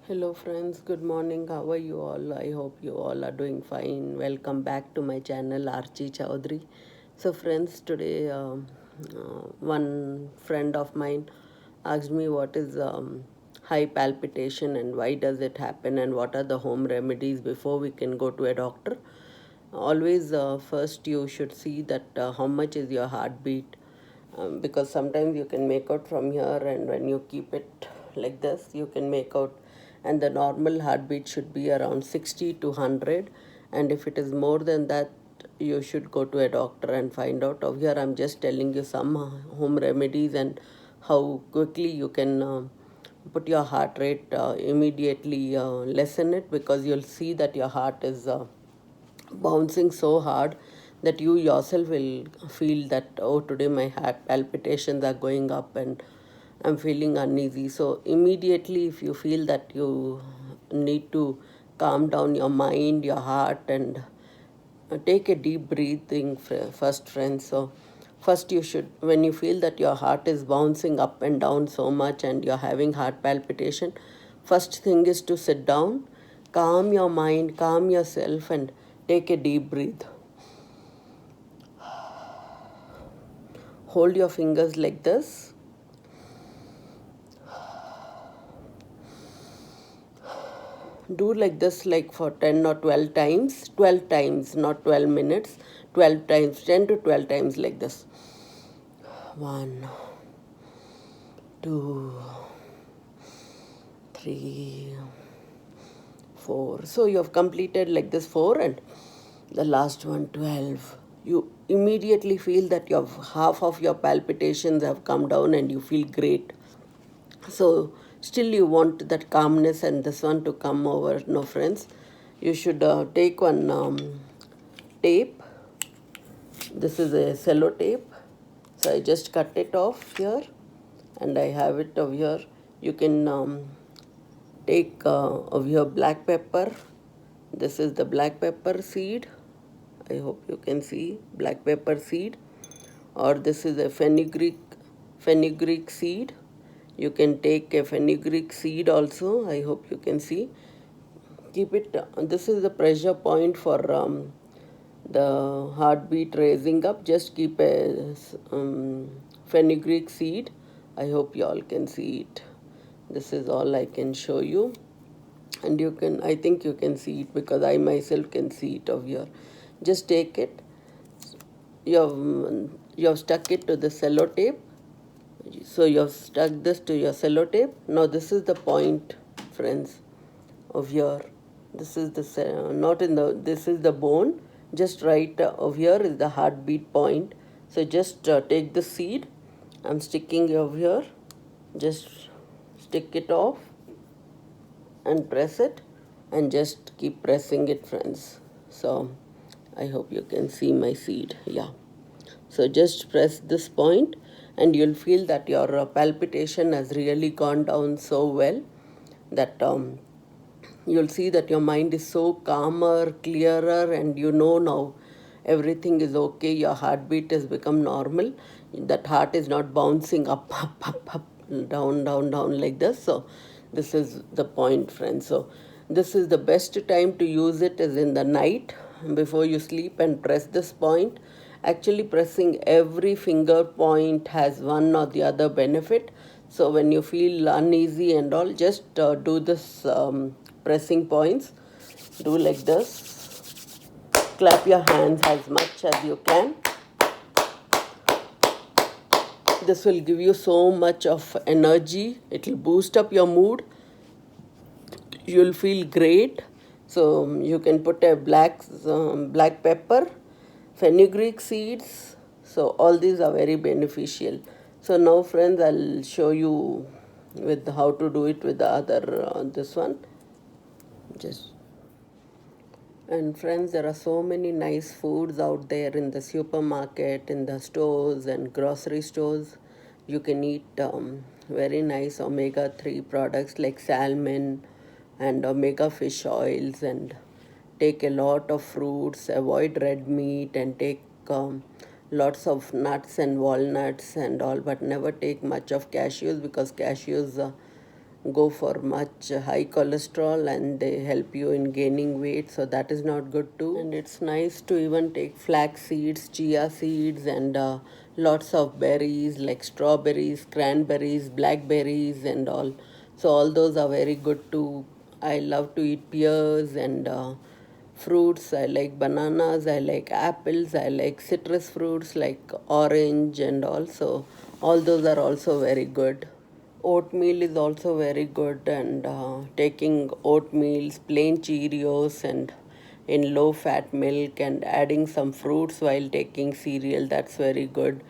Hello, friends. Good morning. How are you all? I hope you all are doing fine. Welcome back to my channel, Archie Chowdhury. So, friends, today one friend of mine asked me what is high palpitation and why does it happen and what are the home remedies before we can go to a doctor. Always, first you should see that how much is your heartbeat, because sometimes you can make out from here, and when you keep it like this you can make out, and the normal heartbeat should be around 60 to 100, and if it is more than that you should go to a doctor and find out. Over here I'm just telling you some home remedies and how quickly you can put your heart rate immediately lessen it, because you'll see that your heart is bouncing so hard that you yourself will feel that, oh, today my heart palpitations are going up and I'm feeling uneasy. So immediately if you feel that you need to calm down your mind, your heart, and take a deep breathing first, friends. So first you should, when you feel that your heart is bouncing up and down so much and you're having heart palpitation, first thing is to sit down, calm your mind, calm yourself, and take a deep breath. Hold your fingers like this. Do like this like for 10 or 12 times. 12 times, not 12 minutes. 12 times, 10 to 12 times like this. 1, 2, 3, 4. So you have completed like this 4, and the last one 12. You immediately feel that your half of your palpitations have come down and you feel great. So still you want that calmness and this one to come over. No, friends, you should take one tape. This is a cello tape. So I just cut it off here and I have it over here. You can take of your black pepper. This is the black pepper seed. I hope you can see black pepper seed. Or this is a fenugreek seed. You can take a fenugreek seed also. I hope you can see. Keep it. This is the pressure point for the heartbeat raising up. Just keep a fenugreek seed. I hope you all can see it. This is all I can show you, and you can, I think you can see it because I myself can see it over here. Just take it. You have stuck it to the sellotape. So you have stuck this to your sellotape. Now this is the point, friends, of your, this is the not in the, this is the bone. Just right over here is the heartbeat point. So just take the seed. I'm sticking over here. Just stick it off and press it, and just keep pressing it, friends. So I hope you can see my seed. Yeah. So just press this point and you'll feel that your palpitation has really gone down so well that you'll see that your mind is so calmer, clearer, and you know now everything is okay. Your heartbeat has become normal. That heart is not bouncing up, up, down, down, down like this. So this is the point, friends. So this is the best time to use it is in the night before you sleep, and press this point. Actually, pressing every finger point has one or the other benefit. So when you feel uneasy and all, just do this pressing points. Do like this. Clap your hands as much as you can. This will give you so much of energy. It will boost up your mood. You'll feel great. So you can put a black pepper, fenugreek seeds. So all these are very beneficial. So now, friends, I'll show you with how to do it with the other this one. Just, and friends, there are so many nice foods out there in the supermarket, in the stores and grocery stores. You can eat very nice omega-3 products like salmon and omega fish oils, and take a lot of fruits, avoid red meat, and take lots of nuts and walnuts and all, but never take much of cashews because cashews go for much high cholesterol and they help you in gaining weight, so that is not good too. And it's nice to even take flax seeds, chia seeds, and lots of berries like strawberries, cranberries, blackberries, and all. So all those are very good too. I love to eat pears and fruits. I like bananas, I like apples, I like citrus fruits like orange and also all those are also very good. Oatmeal is also very good, and taking oatmeals, plain Cheerios, and in low fat milk, and adding some fruits while taking cereal, that's very good.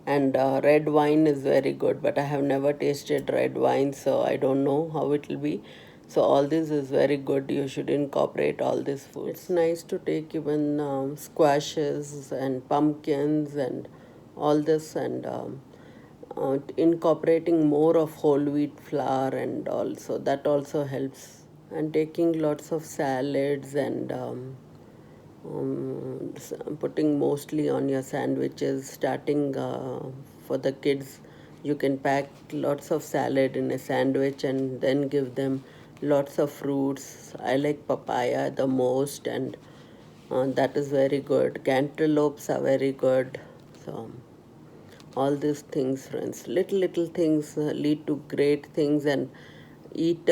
And red wine is very good, but I have never tasted red wine, so I don't know how it will be. So all this is very good. You should incorporate all this food. It's nice to take even squashes and pumpkins and all this, and incorporating more of whole wheat flour and also that also helps. And taking lots of salads and putting mostly on your sandwiches, starting for the kids, you can pack lots of salad in a sandwich and then give them lots of fruits. I like papaya the most, and that is very good. Cantaloupes are very good. So all these things, friends, little things lead to great things. And eat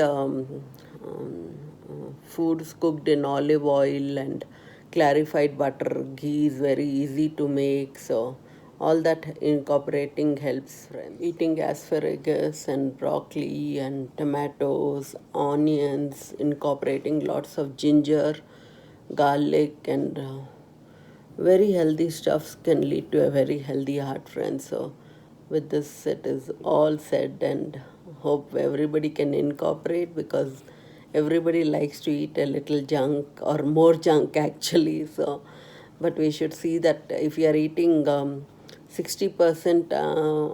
foods cooked in olive oil and clarified butter. Ghee is very easy to make, so all that incorporating helps, friends. Eating asparagus and broccoli and tomatoes, onions, incorporating lots of ginger, garlic, and very healthy stuffs can lead to a very healthy heart, friends. So with this it is all said, and hope everybody can incorporate, because everybody likes to eat a little junk or more junk actually. So but we should see that if you are eating 60%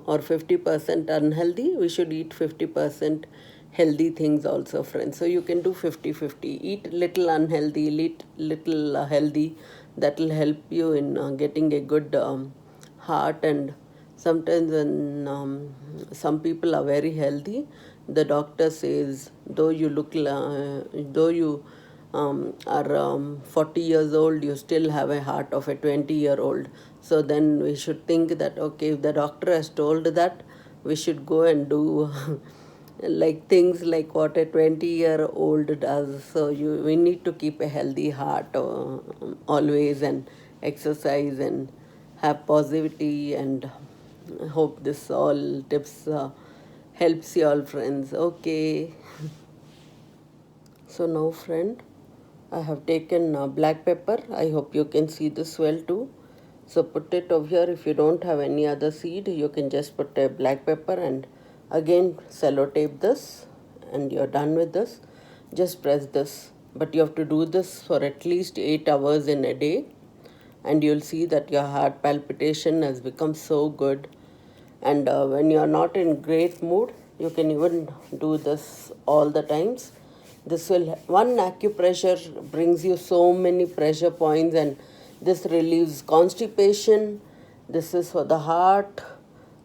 or 50% unhealthy, we should eat 50% healthy things also, friends. So you can do 50-50. Eat little unhealthy, eat little healthy. That will help you in getting a good heart. And sometimes when some people are very healthy, the doctor says, though you are 40 years old, you still have a heart of a 20-year-old. So then we should think that, okay, if the doctor has told that, we should go and do like things like what a 20-year-old does. So we need to keep a healthy heart always, and exercise and have positivity, and hope this all tips helps you all, friends. Okay. So now, friend, I have taken black pepper. I hope you can see this well too. So put it over here. If you don't have any other seed, you can just put a black pepper, and again sellotape this, and you're done with this. Just press this. But you have to do this for at least 8 hours in a day, and you'll see that your heart palpitation has become so good. And when you are not in great mood, you can even do this all the times. This will, one acupressure brings you so many pressure points, and this relieves constipation. This is for the heart.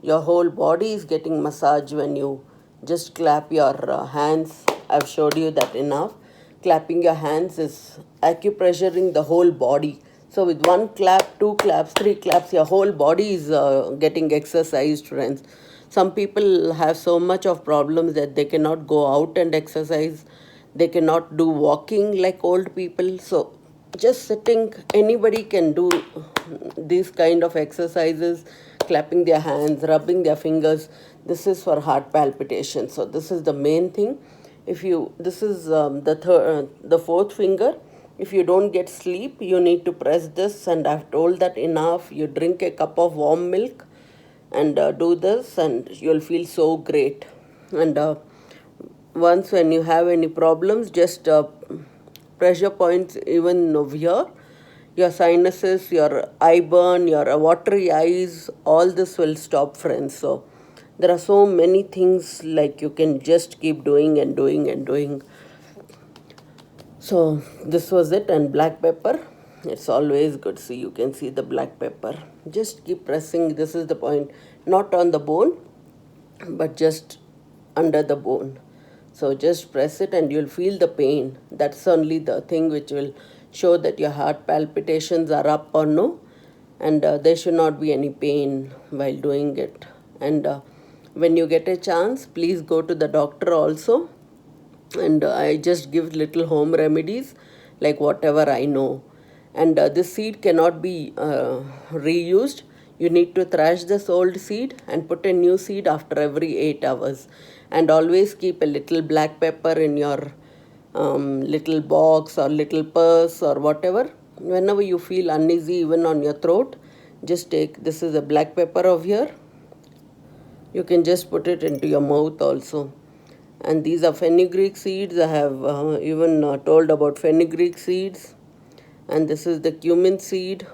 Your whole body is getting massage when you just clap your hands. I've showed you that enough. Clapping your hands is acupressuring the whole body. So with one clap, two claps, three claps, your whole body is getting exercised, friends. Some people have so much of problems that they cannot go out and exercise. They cannot do walking like old people. So just sitting, anybody can do these kind of exercises, clapping their hands, rubbing their fingers. This is for heart palpitation. So this is the main thing. If you, this is the fourth finger. If you don't get sleep, you need to press this, and I've told that enough. You drink a cup of warm milk and do this, and you'll feel so great. And once when you have any problems, just pressure points even over here, your sinuses, your eye burn, your watery eyes, all this will stop, friends. So there are so many things like you can just keep doing and doing and doing. So this was it. And black pepper, it's always good. See, you can see the black pepper. Just keep pressing. This is the point. Not on the bone, but just under the bone. So just press it and you'll feel the pain. That's only the thing which will show that your heart palpitations are up or no. And there should not be any pain while doing it. And when you get a chance, please go to the doctor also. And I just give little home remedies like whatever I know. And this seed cannot be reused. You need to thrash this old seed and put a new seed after every 8 hours. And always keep a little black pepper in your little box or little purse or whatever. Whenever you feel uneasy even on your throat, just take, this is a black pepper over here. You can just put it into your mouth also. And these are fenugreek seeds. I have even told about fenugreek seeds. And this is the cumin seed.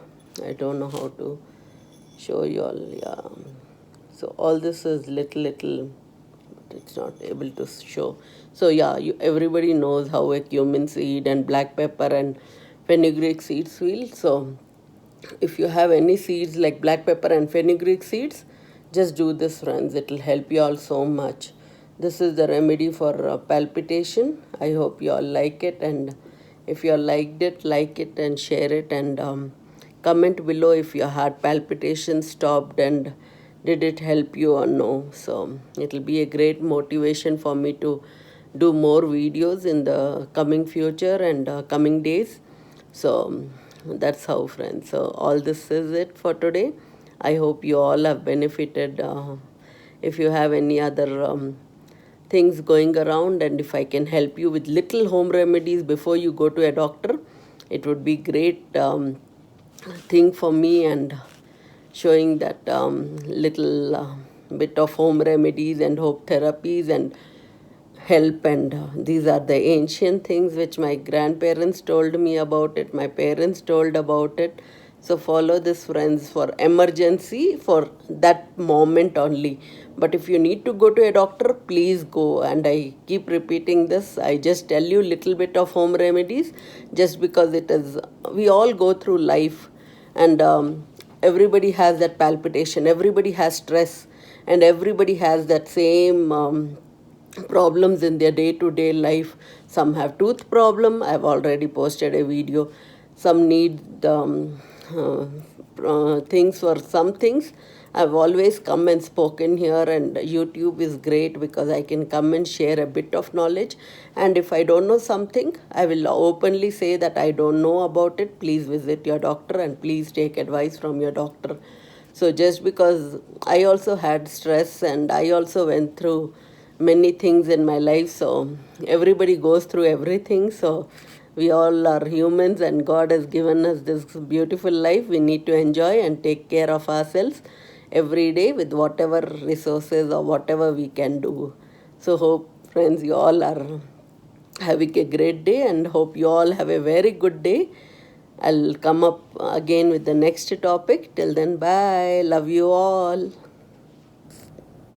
I don't know how to show you all. Yeah. So all this is little, but it's not able to show. So yeah, everybody knows how a cumin seed and black pepper and fenugreek seeds feel. So if you have any seeds like black pepper and fenugreek seeds, just do this, friends. It will help you all so much. This is the remedy for palpitation. I hope you all like it, and if you all liked it, like it and share it, and comment below if your heart palpitation stopped and did it help you or no. So it will be a great motivation for me to do more videos in the coming future and coming days. So that's how, friends. So all this is it for today. I hope you all have benefited. If you have any other things going around, and if I can help you with little home remedies before you go to a doctor, it would be great thing for me, and showing that little bit of home remedies and hope therapies and help. And these are the ancient things which my grandparents told me about it, my parents told about it. So follow this, friends, for emergency, for that moment only. But if you need to go to a doctor, please go. And I keep repeating this. I just tell you little bit of home remedies just because it is, we all go through life, and everybody has that palpitation, everybody has stress, and everybody has that same problems in their day-to-day life. Some have tooth problem. I've already posted a video. Some need things for some things. I've always come and spoken here, and YouTube is great because I can come and share a bit of knowledge. And if I don't know something, I will openly say that I don't know about it. Please visit your doctor and please take advice from your doctor. So just because I also had stress and I also went through many things in my life, so everybody goes through everything. So we all are humans, and God has given us this beautiful life. We need to enjoy and take care of ourselves every day with whatever resources or whatever we can do. So hope, friends, you all are having a great day, and hope you all have a very good day. I'll come up again with the next topic. Till then, bye. Love you all.